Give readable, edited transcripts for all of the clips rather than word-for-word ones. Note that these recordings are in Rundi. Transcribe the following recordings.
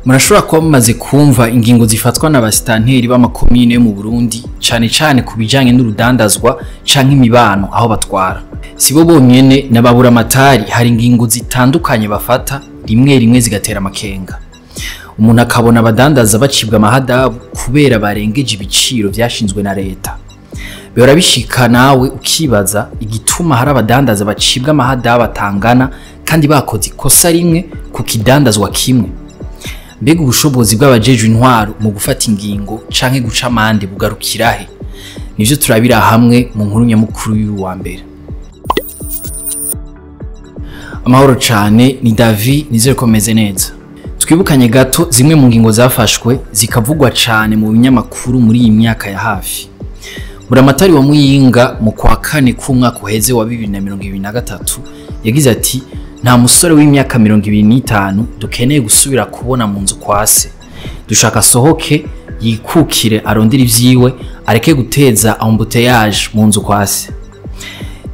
Murashobora kuba mumaze kumva ingingo zifatwa n'abasitanteri b'amakomine yo mu Burundi cane cane kubijanye n'urudandazwa canke imibano aho batwara. Sibo bonyene n'ababura amatari hari ingingo zitandukanye bafata rimwe zigatera amakenga. Umuntu akabona abadandaza bacibwa amahadabu kubera barengeje ibiciro vyashinzwe na leta. Bihora bishika nawe ukibaza igituma hari abadandaza bacibwa amahadabu atangana kandi bakoze ikosa rimwe ku kidandazwa kimwe. Mbega ubushobozi bw'abajejwe intwaro mu gufata ingingo canke guca amande bugarukirahe? Nivyo turabira hamwe mu nkuru nyamukuru y'uwa mbere. Amahoro cane, ni David, nizere ko meze neza. Twibukanye gato zimwe mu ngingo zafashwe zikavugwa cane mu binyamakuru muri iyi myaka ya hafi. Buramatari wa Muyinga mu kwa kane k'umwaka uheze wa 2023 yagize ati nta musore w'imyaka 25 dukeneye gusubira kubona mu nzu kwa se. Dushaka sohoke yikukire arondera ivyiwe areke guteza embouteillage mu nzu kwa se.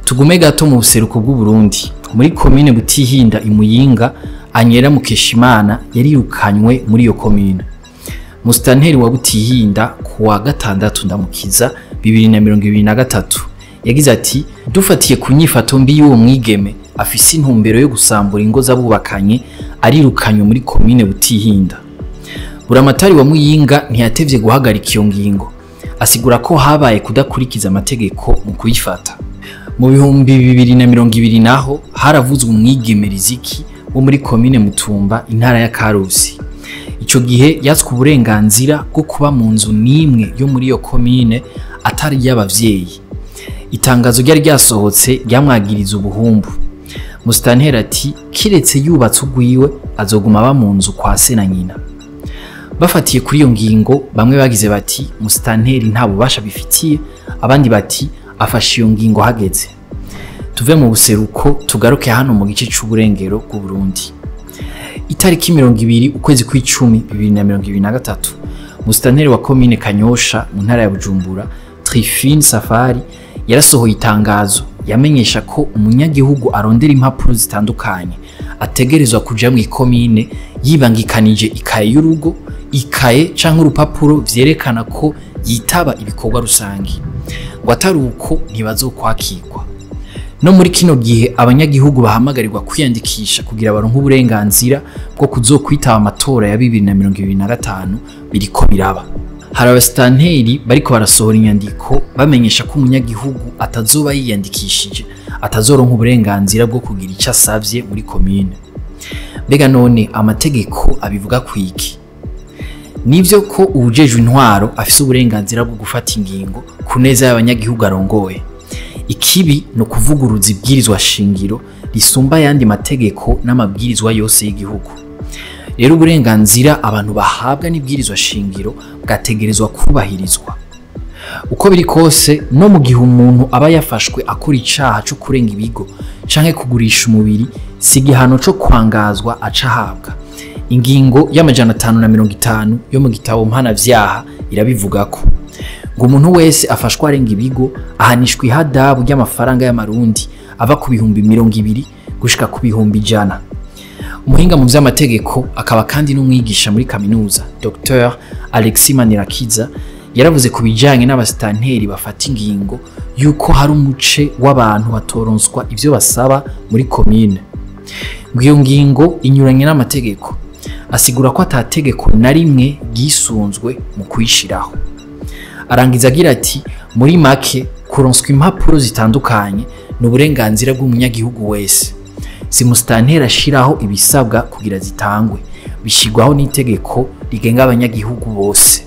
Tugume gato mu buseruko bw'u Burundi muri komine Butihinda Imuyinga, Anyera Mukeshimana yarirukanywe muri iyo komine. Musitanteri wa Butihinda kuwa gatandatu ndamukiza 2023 yagize ati dufatiye ku nyifato mbi y'uwo mwigeme afise intumbero yo gusambura ingo z'abubakanye arirukanywe muri komine Butihinda. Buramatari wa Muyinga ntiyatevye guhagarika iyo ngingo, asigura ko habaye kudakurikiza amategeko mu kuyifata. Mu bihumbi 2020 naho haravuzwe umwigeme Riziki wo muri komine Mutumba intara ya Karusi. Ico gihe yatswe uburenganzira bwo kuba mu nzu nimwe yo muri iyo komine atari y'abavyeyi. Itangazo ryari ryasohotse ryamwagiriza ubuhumbu. Musitanteri ati kiretse yubatse ugwiwe azoguma aba mu nzu kwa se na nyina. Bafatiye kuri iyo ngingo bamwe bagize bati musitanteri nta bubasha bifitiye, abandi bati afashe iyo ngingo hageze. Tuve mu buseruko tugaruke hano mu gice c'uburengero bw'u Burundi. Itariki 20 ukwezi kw'icumi 2023 musitanteri wa komine Kanyosha mu ntara ya Bujumbura Trifine Safari yarasohoye itangazo yamenyesha ko umunyagihugu arondera impapuro zitandukanye ategerezwa kuja mu ikomine yibangikanije ikaye y'urugo, ikaye canke urupapuro vyerekana ko yitaba ibikorwa rusangi. Ngo atari uko ntibazokwakirwa. No muri kino gihe abanyagihugu bahamagarirwa kwiyandikisha kugira baronke uburenganzira bwo kuzokwitaba amatora ya 2025 biriko biraba. Hari abasitanteri bariko barasohora inyandiko bamenyesha ko umunyagihugu atazoba yiyandikishije atazoronka uburenganzira bwo kugira icyo asavye muri komine. Mbega none amategeko abivuga kwiki? Nivyo ko ubujejwe intwaro afise uburenganzira bwo gufata ingingo kuneza y'abanyagihugu arongoye. Ikibi no kuvuguruza ibwirizwa shingiro risumba yandi mategeko n'amabwirizwa yose y'igihugu. Rero uburenganzira abantu bahabwa n'ibwirizwa shingiro bwategerezwa kubahirizwa. Uko biri kose no mu gihe umuntu aba yafashwe akora icaha cyo kurenga ibigo canke kugurisha umubiri, si igihano cyo kwangazwa aca ahabwa. Ingingo y'amajana 550 yo mu gitabo mpanavyaha irabivuga ko ngo umuntu wese afashwa arenga ibigo ahanishwa ihadabu ry'amafaranga y'amarundi ava ku 200 gushika ku 100. Umuhinga mu vy'amategeko akaba kandi n'umwigisha muri kaminuza Dr. Alexis Manirakiza yaravuze ku bijanye n'abasitanteri bafata ingingo yuko hari umuce w'abantu batoronswa ivyo basaba muri komine. Iyo ngingo inyuranye n'amategeko, asigura ko atategeko na rimwe gisunzwe mu kuyishiraho. Arangiza agira ati muri make kuronswa impapuro zitandukanye n'uburenganzira bw'umunyagihugu wese. Si musitanteri ashiraho ibisabwa kugira zitangwe, bishigwaho n'itegeko rigenga abanyagihugu bose.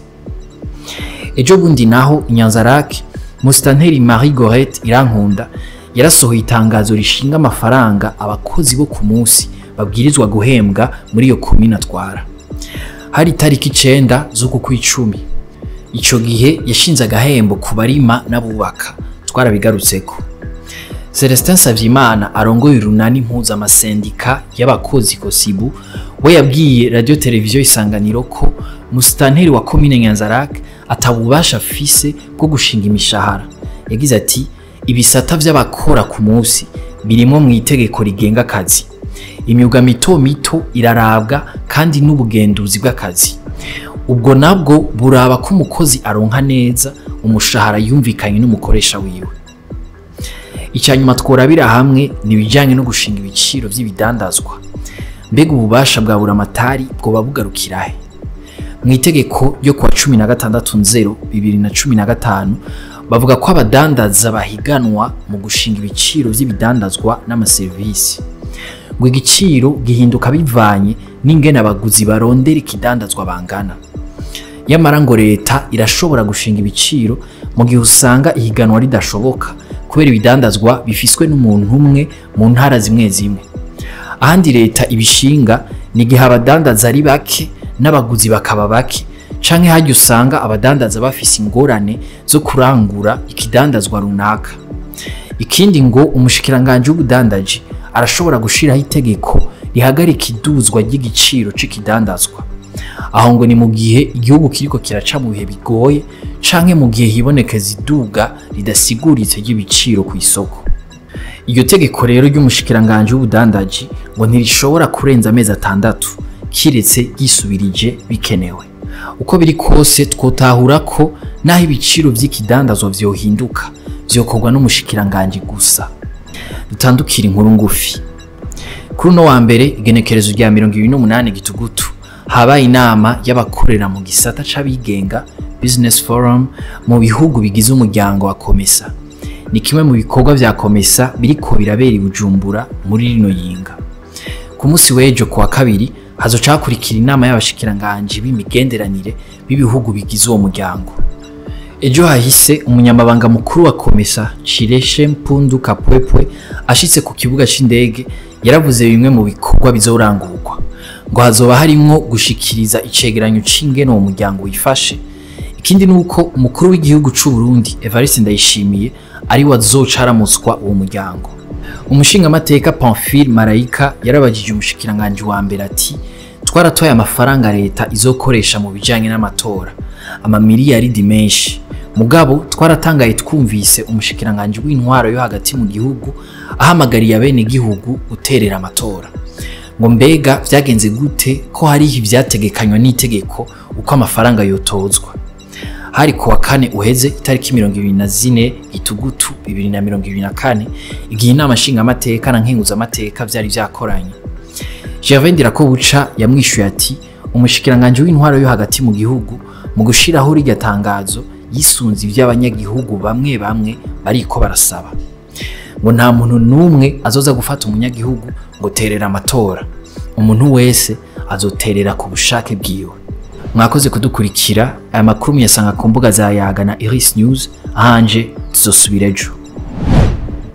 Ejo bundi naho Inyanzarake musitanteri Marie Gorette Irankunda yarasohoye itangazo rishinga amafaranga abakozi bo ku munsi babwirizwa guhembwa muri iyo komine atwara. Hari tariki 9 z'uku kw'icumi. Ico gihe yashinze agahembo ku barima n'abubaka, twarabigarutseko. Celestin Savyimana arongoye urunani mpuza amasendika y'abakozi Kosibu we yabwiye radio televiziyo Isanganiro ko musitanteri wa komine Nyanzarake atabubasha afise bwo gushinga imishahara. Yagize ati ibisata vy'abakora ku munsi birimo mu itegeko rigenga akazi. imyuga mito mito irarabwa kandi n'ubugenduzi bw'akazi. Ubwo nabwo buraba ko umukozi aronka neza umushahara yumvikanye n'umukoresha wiwe. Icyanyuma tworabira hamwe nibijanye no gushinga ibiciro vy'ibidandazwa. Mbega ububasha bwa buramatari bwoba bugarukirahe? Mu itegeko ryo kwa 16/2015 bavuga ko abadandaza bahiganwa mu gushinga ibiciro vy'ibidandazwa n'amaserivisi. Ngo igiciro gihinduka bivanye n'ingene abaguzi barondera ikidandazwa bangana. Yamara ngo leta irashobora gushinga ibiciro mu gihe usanga ihiganwa ridashoboka kubera ibidandazwa bifiswe n'umuntu umwe mu ntara zimwe zimwe. Ahandi leta ibishinga ni gihe abadandaza ari bake n'abaguzi bakaba bake, canke hajya usanga abadandaza bafise ingorane zo kurangura ikidandazwa runaka. Ikindi ngo umushikiranganje w'ubudandaji arashobora gushiraho itegeko rihagarika iduzwa ry'igiciro c'ikidandazwa. Aho ngo ni mu gihe igihugu kiriko kiraca mu bihe bigoye canke mu gihe hibonekeza iduga ridasiguritse ry'ibiciro ku isoko. Iryo tegeko rero ry'umushikiranganje w'ubudandaji ngo ntirishobora kurenza amezi 6 kiretse gisubirije bikenewe. Uko biri kose twotahura ko naho ibiciro vy'ikidandazwa vyohinduka vyokorwa n'umushikiranganje gusa. Dutandukira inkuru ngufi. Kuri no wa mbere igenekerezo rya 28 Gitugutu habaye inama y'abakorera mu gisata c'abigenga Business Forum mu bihugu bigize umuryango wa COMESA. Ni kimwe mu bikorwa vya COMESA biriko birabera i Bujumbura muri rino yinga. Ku munsi w'ejo kuwa kabiri hazocakurikira inama y'abashikiranganje b'imigenderanire b'ibihugu bigize uwo muryango. Ejo hahise umunyamabanga mukuru wa COMESA Chireshe Mpundu Kapwepwe ashitse ku kibuga c'indege yaravuze bimwe mu bikorwa bizorangurwa. Ngo hazoba harimwo gushikiriza icegeranyo c'ingene uwo muryango wifashe. Ikindi nuko umukuru w'igihugu c'u Burundi Evariste Ndayishimiye ari wazocaramutswa uwo muryango. Umushinga mateka Pamphile Marayika yarabajije umushikiranganje wa mbere ati twaratoye amafaranga leta izokoresha mu bijanye n'amatora amamiliyaridi menshi. Mugabo twaratangaye twumvise umushikiranganje w'intwaro yo hagati mu gihugu ahamagariye abene igihugu guterera amatora. Ngo mbega vyagenze gute ko hari ivyategekanywa n'itegeko uko amafaranga yotozwa. Hari kuwa kane uheze itariki 24 Gitugutu 2024 igihe inama nshinga amateka na nkenguza amateka vyari vyakoranye. Gervais Ndirakobuca yamwishuye ati umushikiranganje w'intwaro yo hagati mu gihugu mu gushiraho rirya tangazo yisunze ivy'abanyagihugu bamwe bariko barasaba. Ngo nta muntu numwe azoza gufata umunyagihugu ngo terera amatora. Umuntu wese azoterera ku bushake bwiwe. Mwakoze kudukurikira. Aya makuru muyasanga ku mbuga za Yaga na Iris News. Ahanje tuzosubira ejo.